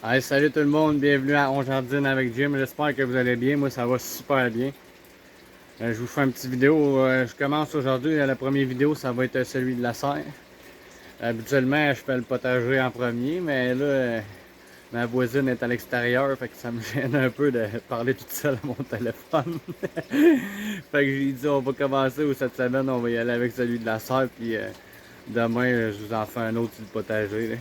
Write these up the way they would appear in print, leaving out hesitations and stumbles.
Hey, salut tout le monde, bienvenue à On Jardine avec Jim. J'espère que vous allez bien. Moi, ça va super bien. Je vous fais une petite vidéo. Je commence aujourd'hui. La première vidéo, ça va être celui de la serre. Habituellement, je fais le potager en premier, mais là, ma voisine est à l'extérieur, fait que ça me gêne un peu de parler toute seule à mon téléphone. Fait que j'ai dit, on va commencer ou cette semaine, on va y aller avec celui de la serre, puis demain, je vous en fais un autre sur le potager, là.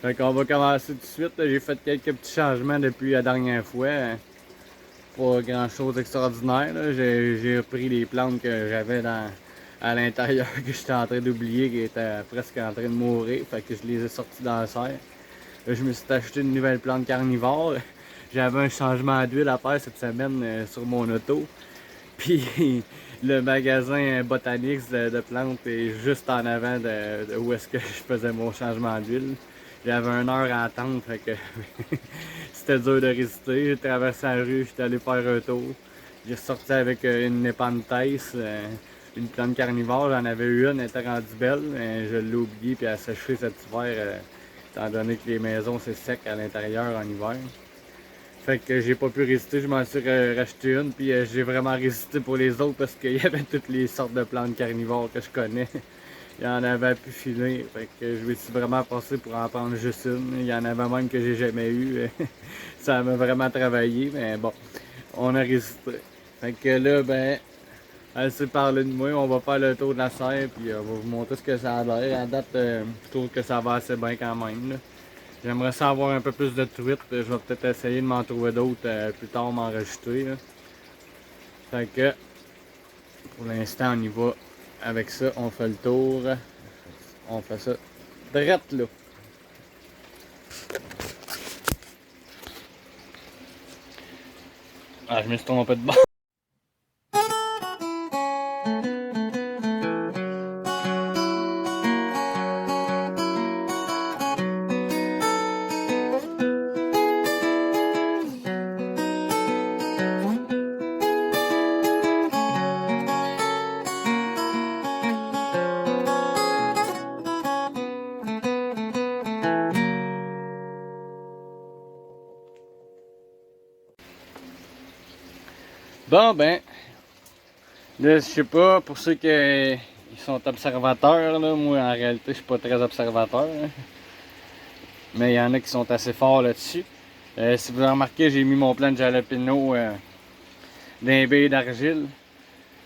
Fait qu'on va commencer tout de suite. J'ai fait quelques petits changements depuis la dernière fois. Pas grand chose d'extraordinaire. J'ai repris les plantes que j'avais à l'intérieur que j'étais en train d'oublier, qui étaient presque en train de mourir. Fait que je les ai sortis dans la serre. Là, je me suis acheté une nouvelle plante carnivore. J'avais un changement d'huile à faire cette semaine sur mon auto. Puis le magasin Botanix de plantes est juste en avant de où est-ce que je faisais mon changement d'huile. J'avais 1 heure à attendre, fait que c'était dur de résister. J'ai traversé la rue, j'étais allé faire un tour. J'ai sorti avec une Nepenthes, une plante carnivore. J'en avais eu une, elle était rendue belle, mais je l'ai oubliée puis elle a séché cet hiver, étant donné que les maisons c'est sec à l'intérieur en hiver. Fait que j'ai pas pu résister, je m'en suis racheté une, puis j'ai vraiment résisté pour les autres parce qu'il y avait toutes les sortes de plantes carnivores que je connais. Il y en avait pu filer, fait que je me suis vraiment passé pour en prendre juste une. Il y en avait même que j'ai jamais eu. Ça m'a vraiment travaillé, mais bon, on a résisté. Fait que là, ben, assez parlé de moi, on va faire le tour de la serre, puis on va vous montrer ce que ça a l'air. À date, je trouve que ça va assez bien quand même, là. J'aimerais ça avoir un peu plus de truites. Je vais peut-être essayer de m'en trouver d'autres plus tard, m'en rajouter, là. Fait que, pour l'instant, on y va avec ça. On fait le tour. On fait ça drette là. Ah, je me suis trompé de bord. Bon, ben, là, je sais pas, pour ceux qui sont observateurs, là, moi, en réalité, je suis pas très observateur, là. Mais il y en a qui sont assez forts là-dessus. Si vous avez remarqué, j'ai mis mon plant de jalapeno d'un baie d'argile.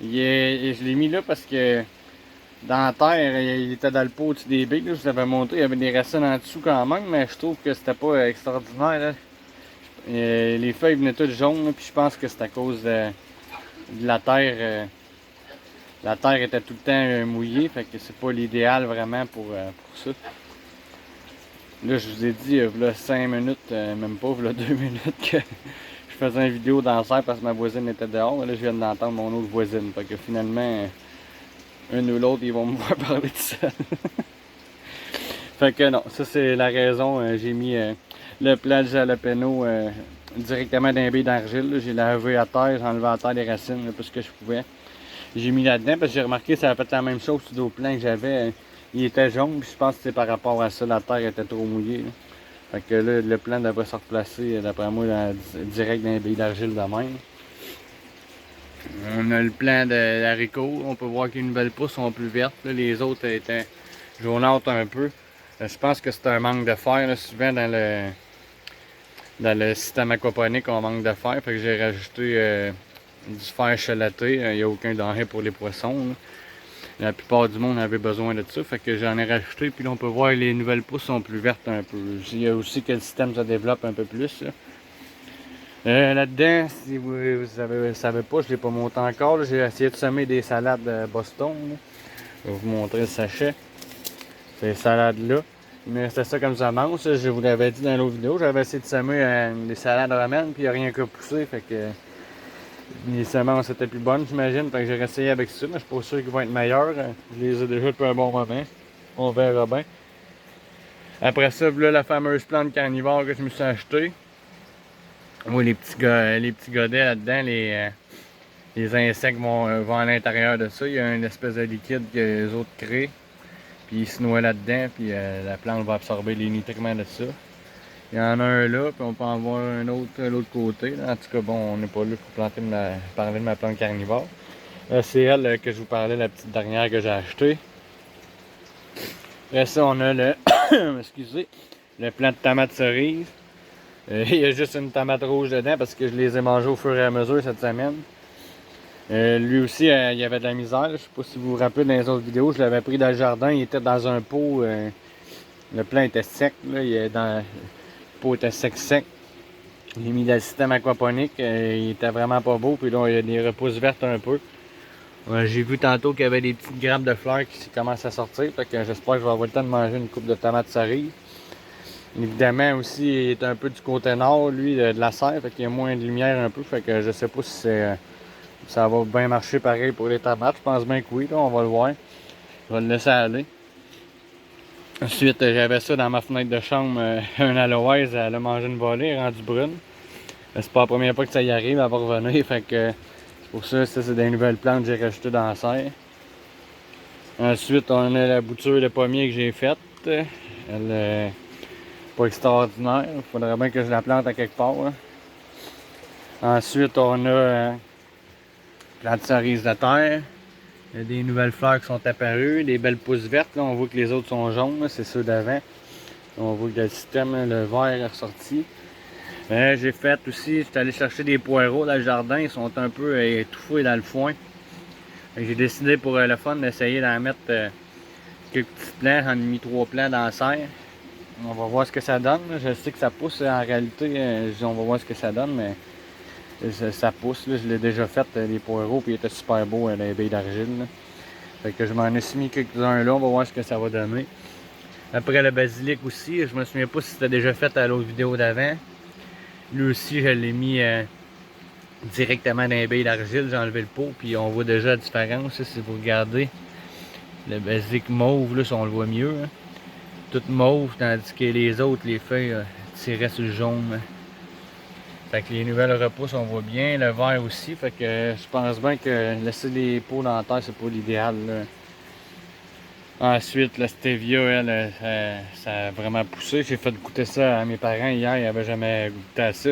Je l'ai mis là parce que dans la terre, il était dans le pot au-dessus des baies. Là, je vous avais montré, il y avait des racines en dessous quand même, mais je trouve que c'était pas extraordinaire, là. Les feuilles venaient toutes jaunes, là, puis je pense que c'est à cause de la terre. La terre était tout le temps mouillée, fait que c'est pas l'idéal vraiment pour ça. Là, je vous ai dit, il y a 5 minutes, même pas, il y a 2 minutes, que je faisais une vidéo dans le serre parce que ma voisine était dehors. Là, je viens d'entendre mon autre voisine. Fait que finalement, un ou l'autre, ils vont me voir parler de ça. Fait que non, ça c'est la raison. J'ai mis le plat de jalapeno directement d'un baie d'argile. J'ai lavé à terre, j'ai enlevé à terre les racines le plus que je pouvais. J'ai mis là-dedans parce que j'ai remarqué que ça a fait la même chose sur d'autres plants que j'avais. Il était jaune, puis je pense que c'est par rapport à ça, la terre était trop mouillée, là. Fait que là, le plant devrait se replacer, d'après moi, direct dans les billes d'argile de même. On a le plant d'haricots, on peut voir qu'une nouvelle pousse sont plus vertes, là. Les autres étaient jaunâtres un peu. Je pense que c'est un manque de fer, là. Souvent dans le système aquaponique, on manque de fer, fait que j'ai rajouté du fer chelaté. Il n'y a aucun danger pour les poissons, là. La plupart du monde avait besoin de ça, fait que j'en ai rajouté, puis là on peut voir que les nouvelles pousses sont plus vertes un peu. Il y a aussi que le système se développe un peu plus, là. Là-dedans, si vous ne savez pas, je ne l'ai pas monté encore, j'ai essayé de semer des salades Boston, là. Je vais vous montrer le sachet. Ces salades-là. Mais c'était ça comme ça mange, je vous l'avais dit dans l'autre vidéo, j'avais essayé de semer des salades romaines, puis il n'y a rien qu'à pousser, fait que les semences étaient plus bonnes, j'imagine. Fait que j'ai essayé avec ça, mais je suis pas sûr qu'ils vont être meilleurs. Je les ai déjà depuis un bon moment. On verra bien. Après ça, voilà la fameuse plante carnivore que je me suis acheté. Oui, les petits godets là-dedans, les insectes vont à l'intérieur de ça. Il y a une espèce de liquide que les autres créent. Puis ils se noient là-dedans, puis la plante va absorber les nutriments de ça. Il y en a un là, puis on peut en voir un autre de l'autre côté. Là. En tout cas, bon, on n'est pas là pour parler de ma plante carnivore. C'est elle que je vous parlais, la petite dernière que j'ai achetée. Après ça, on a le excusez, le plant de tomates cerises. Il y a juste une tomate rouge dedans parce que je les ai mangées au fur et à mesure cette semaine. Lui aussi, il y avait de la misère. Je sais pas si vous vous rappelez dans les autres vidéos, je l'avais pris dans le jardin, il était dans un pot. Le plant était sec, là, le pot était sec. J'ai mis dans le système aquaponique, il était vraiment pas beau, puis là il y a des repousses vertes un peu. J'ai vu tantôt qu'il y avait des petites grappes de fleurs qui commencent à sortir, fait que j'espère que je vais avoir le temps de manger une coupe de tomates cerises. Évidemment aussi, il est un peu du côté nord, lui, de la serre, fait qu'il y a moins de lumière un peu, fait que je sais pas si ça va bien marcher pareil pour les tomates. Je pense bien que oui, là, on va le voir. Je vais le laisser aller. Ensuite, j'avais ça dans ma fenêtre de chambre, un aloès, elle a mangé une volée, elle est rendue brune. C'est pas la première fois que ça y arrive, elle va revenir, fait que pour ça c'est des nouvelles plantes que j'ai rajoutées dans la serre. Ensuite, on a la bouture de pommier que j'ai faite. Elle est pas extraordinaire, il faudrait bien que je la plante à quelque part. Hein. Ensuite, on a plante de cerise de terre. Il y a des nouvelles fleurs qui sont apparues, des belles pousses vertes. Là, on voit que les autres sont jaunes, c'est ceux d'avant. On voit que le système, le vert est ressorti. J'ai fait aussi, j'étais allé chercher des poireaux dans le jardin, ils sont un peu étouffés dans le foin. J'ai décidé pour le fun d'essayer d'en mettre quelques petits plants, j'en ai mis 3 plants dans la serre. On va voir ce que ça donne. Je sais que ça pousse en réalité, on va voir ce que ça donne, mais ça pousse. Là. Je l'ai déjà fait, les poireaux, puis ils étaient super beaux, les billes d'argile. Fait que je m'en ai mis quelques-uns là, on va voir ce que ça va donner. Après le basilic aussi, je me souviens pas si c'était déjà fait à l'autre vidéo d'avant. Lui aussi, je l'ai mis directement dans les billes d'argile, j'ai enlevé le pot, puis on voit déjà la différence. Là, si vous regardez, le basilic mauve, là, si on le voit mieux. Hein. Tout mauve, tandis que les autres, les feuilles tiraient sur le jaune. Fait que les nouvelles repousses, on voit bien. Le vert aussi, fait que je pense bien que laisser les pots dans la terre, c'est pas l'idéal. Ensuite, la stevia, elle, ça a vraiment poussé. J'ai fait goûter ça à mes parents hier, ils n'avaient jamais goûté à ça.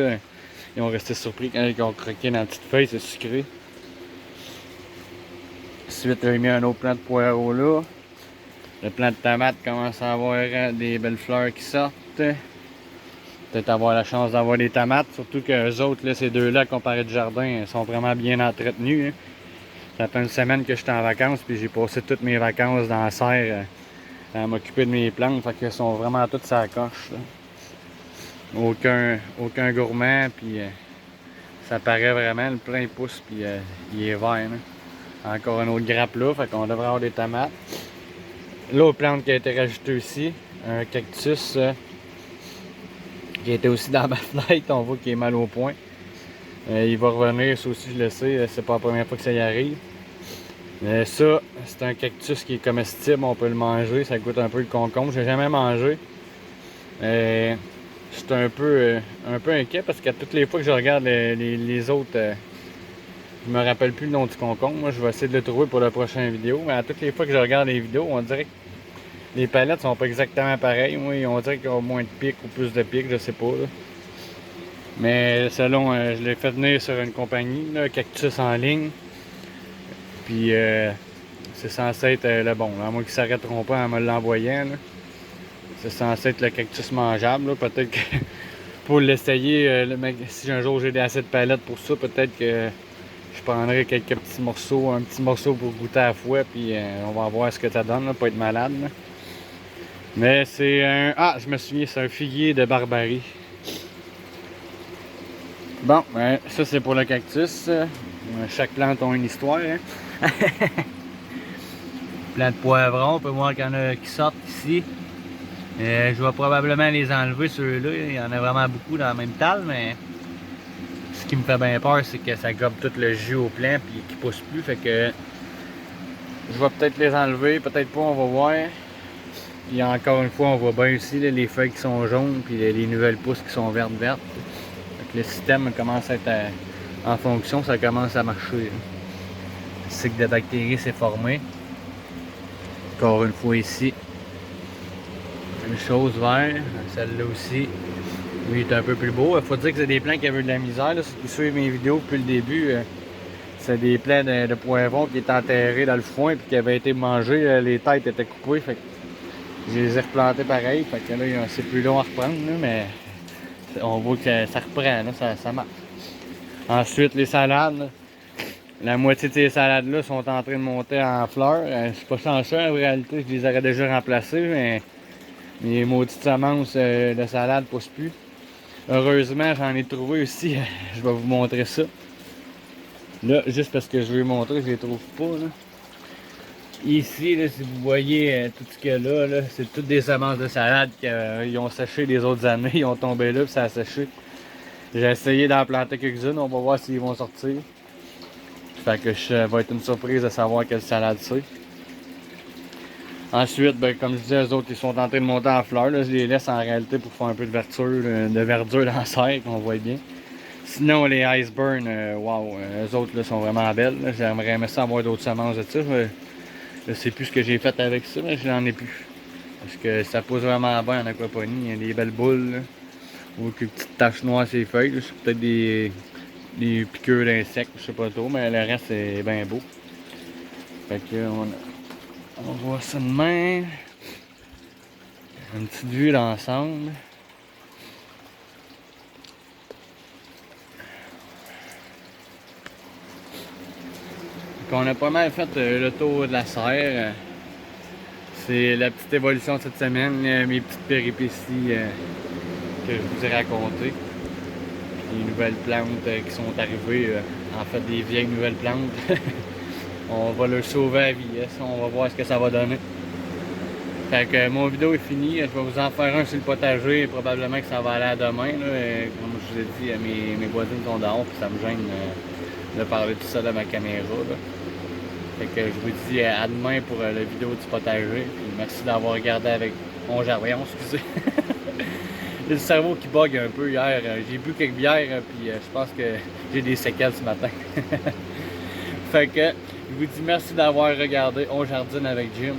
Ils ont resté surpris quand ils ont croqué dans la petite feuille, c'est sucré. Ensuite, j'ai mis un autre plant de poireaux là. Le plant de tomate commence à avoir des belles fleurs qui sortent. Peut-être avoir la chance d'avoir des tomates, surtout que les autres, là, ces deux-là, comparés du jardin, sont vraiment bien entretenus. Hein. Ça fait une semaine que j'étais en vacances, puis j'ai passé toutes mes vacances dans la serre à m'occuper de mes plantes, fait qu'elles sont vraiment toutes sur la coche. Là. Aucun gourmand, puis ça paraît vraiment, le plein pousse, puis il est vert. Là. Encore une autre grappe là, fait qu'on devrait avoir des tomates. L'autre plante qui a été rajoutée aussi, un cactus qui était aussi dans ma fenêtre, on voit qu'il est mal au point. Il va revenir, ça aussi je le sais, c'est pas la première fois que ça y arrive. Ça, c'est un cactus qui est comestible, on peut le manger, ça goûte un peu le concombre, j'ai jamais mangé. Je suis un peu inquiet parce que toutes les fois que je regarde les autres, je me rappelle plus le nom du concombre. Moi, je vais essayer de le trouver pour la prochaine vidéo. Mais à toutes les fois que je regarde les vidéos, on dirait que les palettes sont pas exactement pareilles. Oui, on dirait qu'il y a moins de pics ou plus de pics, je sais pas. Là. Mais selon, je l'ai fait venir sur une compagnie, là, Cactus en ligne. Puis c'est censé être le bon. Là, à moins qu'ils ne s'arrêteront pas en me l'envoyant. C'est censé être le cactus mangeable. Peut-être que pour l'essayer, si un jour j'ai assez de palettes pour ça, peut-être que je prendrai quelques petits morceaux, un petit morceau pour goûter à la fois, puis on va voir ce que ça donne, là, pas être malade. Là. Mais c'est un... Ah, je me souviens, c'est un figuier de Barbarie. Bon, ça c'est pour le cactus. Chaque plante a une histoire. Hein. Plein de poivrons, on peut voir qu'il y en a qui sortent ici. Je vais probablement les enlever ceux-là, il y en a vraiment beaucoup dans la même talle, mais ce qui me fait bien peur, c'est que ça gobe tout le jus au plant puis qu'il pousse plus, fait que je vais peut-être les enlever, peut-être pas, on va voir. Puis encore une fois, on voit bien aussi là, les feuilles qui sont jaunes puis les nouvelles pousses qui sont vertes. Fait que le système commence à être en fonction, ça commence à marcher. Le cycle de bactéries s'est formé. Encore une fois ici. Même chose vert, celle-là aussi. Lui, il est un peu plus beau. Il faut dire que c'est des plants qui avaient de la misère. Là. Ceux qui suivent mes vidéos depuis le début, c'est des plants de poivrons qui étaient enterrés dans le foin et qui avaient été mangés. Les têtes étaient coupées. Fait que je les ai replantés pareil. Fait que là, c'est plus long à reprendre. Là, mais on voit que ça reprend. Là, ça marche. Ensuite, les salades. Là. La moitié de ces salades-là sont en train de monter en fleurs. Je suis pas chanceux en réalité. Je les aurais déjà remplacées. Mais les maudites semences de salade ne poussent plus. Heureusement, j'en ai trouvé aussi. Je vais vous montrer ça. Là, juste parce que je vais vous montrer, je les trouve pas. Là. Ici, là, si vous voyez tout ce qu'il y a là, c'est toutes des semences de salade qui ont séché les autres années. Ils ont tombé là, puis ça a séché. J'ai essayé d'en planter quelques-unes. On va voir s'ils vont sortir. Fait que ça va être une surprise de savoir quelle salade c'est. Ensuite, ben, comme je disais, eux autres, ils sont en train de monter en fleurs. Là. Je les laisse en réalité pour faire un peu de verdure dans la serre, qu'on voit bien. Sinon, les Iceburn, wow, eux autres là, sont vraiment belles. J'aimerais aimer ça avoir d'autres semences de ça. Je sais plus ce que j'ai fait avec ça, mais je n'en ai plus. Parce que ça pousse vraiment bien en aquaponie. Il y a des belles boules. Là. Ou quelques petites taches noires sur les feuilles. C'est peut-être des piqûres d'insectes, je sais pas trop, mais le reste est bien beau. Fait que on voit ça de même. Une petite vue d'ensemble. On a pas mal fait le tour de la serre. C'est la petite évolution de cette semaine, mes petites péripéties que je vous ai racontées. Les nouvelles plantes qui sont arrivées, en fait des vieilles nouvelles plantes. On va leur sauver la vie, on va voir ce que ça va donner. Fait que mon vidéo est finie, je vais vous en faire un sur le potager, probablement que ça va aller à demain. Là. Comme je vous ai dit, mes voisines sont dehors, puis ça me gêne de parler tout ça dans ma caméra. Là. Fait que je vous dis à demain pour la vidéo du potager. Puis merci d'avoir regardé avec mon jardin, excusez. J'ai le cerveau qui bug un peu hier. J'ai bu quelques bières, puis je pense que j'ai des séquelles ce matin. Fait que je vous dis merci d'avoir regardé On Jardine avec Jim.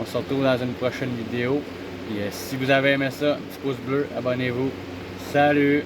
On se retrouve dans une prochaine vidéo. Puis si vous avez aimé ça, un petit pouce bleu, abonnez-vous. Salut!